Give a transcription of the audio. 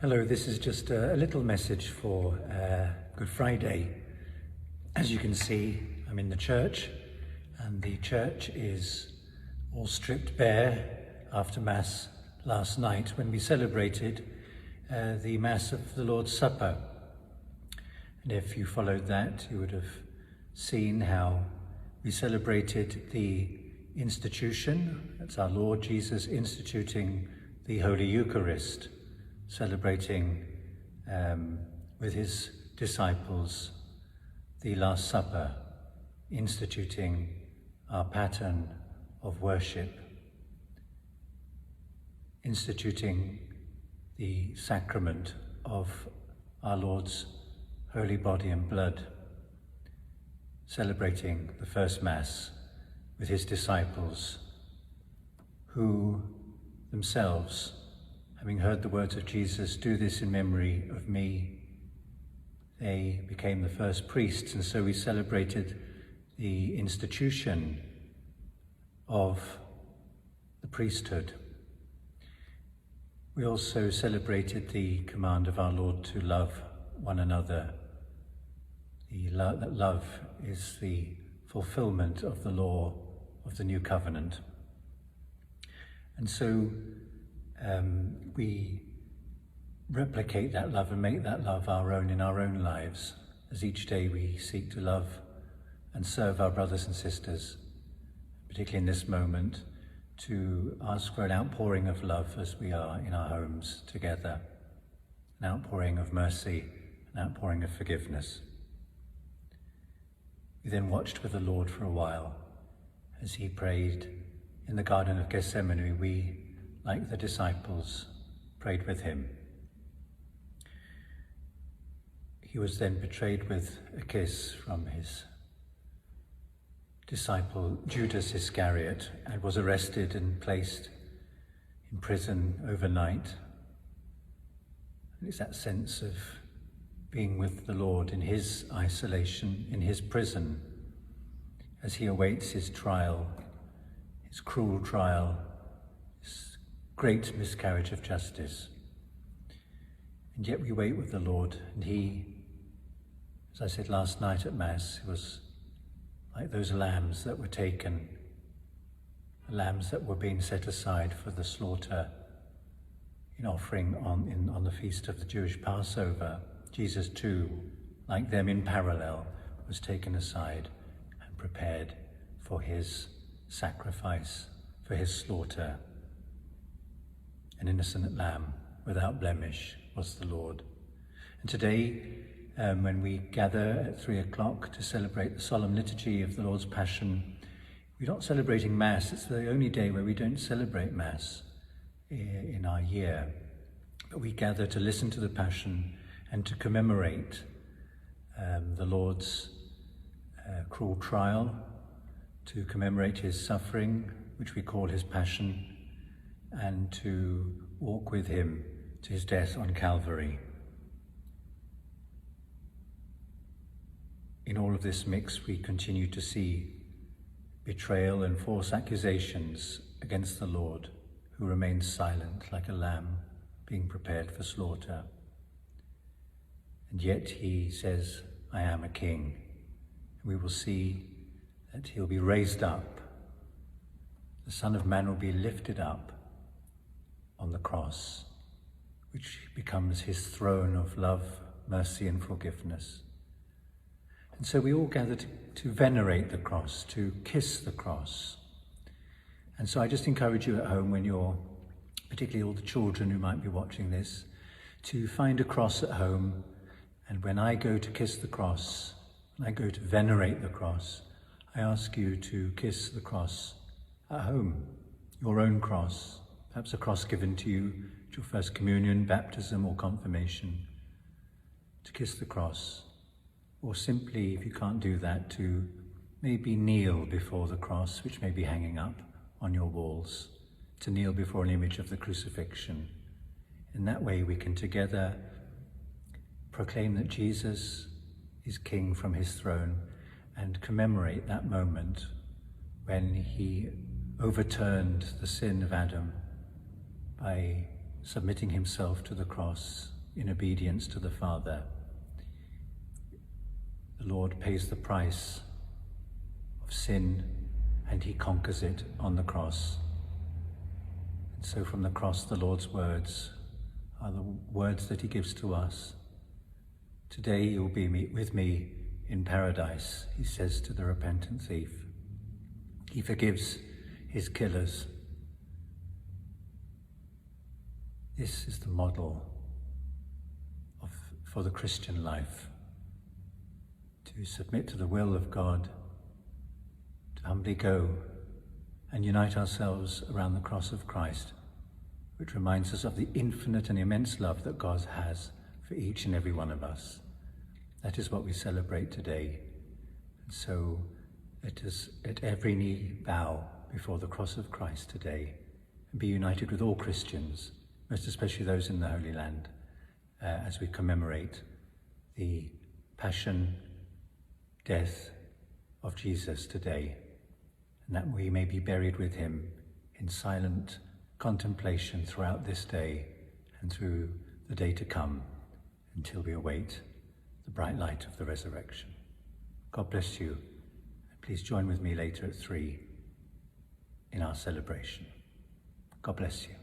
Hello, this is just a little message for Good Friday. As you can see, I'm in the church, and the church is all stripped bare after Mass last night when we celebrated the Mass of the Lord's Supper. And if you followed that, you would have seen how we celebrated the institution. That's our Lord Jesus instituting the Holy Eucharist, celebrating with his disciples the Last Supper, instituting our pattern of worship, instituting the sacrament of our Lord's holy body and blood, celebrating the first Mass with his disciples, who themselves, having heard the words of Jesus, "Do this in memory of me," they became the first priests, and so we celebrated the institution of the priesthood. We also celebrated the command of our Lord to love one another. That love is the fulfillment of the law of the New Covenant. And so we replicate that love and make that love our own in our own lives, as each day we seek to love and serve our brothers and sisters, particularly in this moment, to ask for an outpouring of love as we are in our homes together, an outpouring of mercy, an outpouring of forgiveness. We then watched with the Lord for a while as he prayed in the Garden of Gethsemane. We, like the disciples, prayed with him. He was then betrayed with a kiss from his disciple Judas Iscariot and was arrested and placed in prison overnight. And it's that sense of being with the Lord in his isolation, in his prison, as he awaits his trial, his cruel trial, his great miscarriage of justice. And yet we wait with the Lord, and he, as I said last night at Mass, was like those lambs that were taken, the lambs that were being set aside for the slaughter in offering on the feast of the Jewish Passover. Jesus too, like them in parallel, was taken aside and prepared for his sacrifice, for his slaughter. An innocent lamb without blemish was the Lord. And today, when we gather at 3:00 to celebrate the solemn liturgy of the Lord's Passion, we're not celebrating Mass. It's the only day where we don't celebrate Mass in our year. But we gather to listen to the Passion and to commemorate the Lord's cruel trial, to commemorate his suffering, which we call his Passion, and to walk with him to his death on Calvary. In all of this mix, we continue to see betrayal and false accusations against the Lord, who remains silent like a lamb being prepared for slaughter. And yet he says, "I am a king." We will see that he'll be raised up. The Son of Man will be lifted up on the cross, which becomes his throne of love, mercy, and forgiveness. And so we all gather to venerate the cross, to kiss the cross. And so I just encourage you at home, when you're, particularly all the children who might be watching this, to find a cross at home. And when I go to kiss the cross, when I go to venerate the cross, I ask you to kiss the cross at home, your own cross, perhaps a cross given to you at your first communion, baptism, or confirmation, to kiss the cross. Or simply, if you can't do that, to maybe kneel before the cross, which may be hanging up on your walls, to kneel before an image of the crucifixion. In that way, we can together proclaim that Jesus is King from his throne and commemorate that moment when he overturned the sin of Adam by submitting himself to the cross in obedience to the Father. The Lord pays the price of sin, and he conquers it on the cross. And so from the cross, the Lord's words are the words that he gives to us. Today you will be with me in paradise, he says to the repentant thief. He forgives his killers. This is the model for the Christian life. To submit to the will of God, to humbly go and unite ourselves around the cross of Christ, which reminds us of the infinite and immense love that God has for each and every one of us. That is what we celebrate today. And so let us at every knee bow before the cross of Christ today and be united with all Christians, most especially those in the Holy Land, as we commemorate the passion, death of Jesus today, and that we may be buried with him in silent contemplation throughout this day and through the day to come until we await the bright light of the resurrection. God bless you. Please join with me later at 3 in our celebration. God bless you.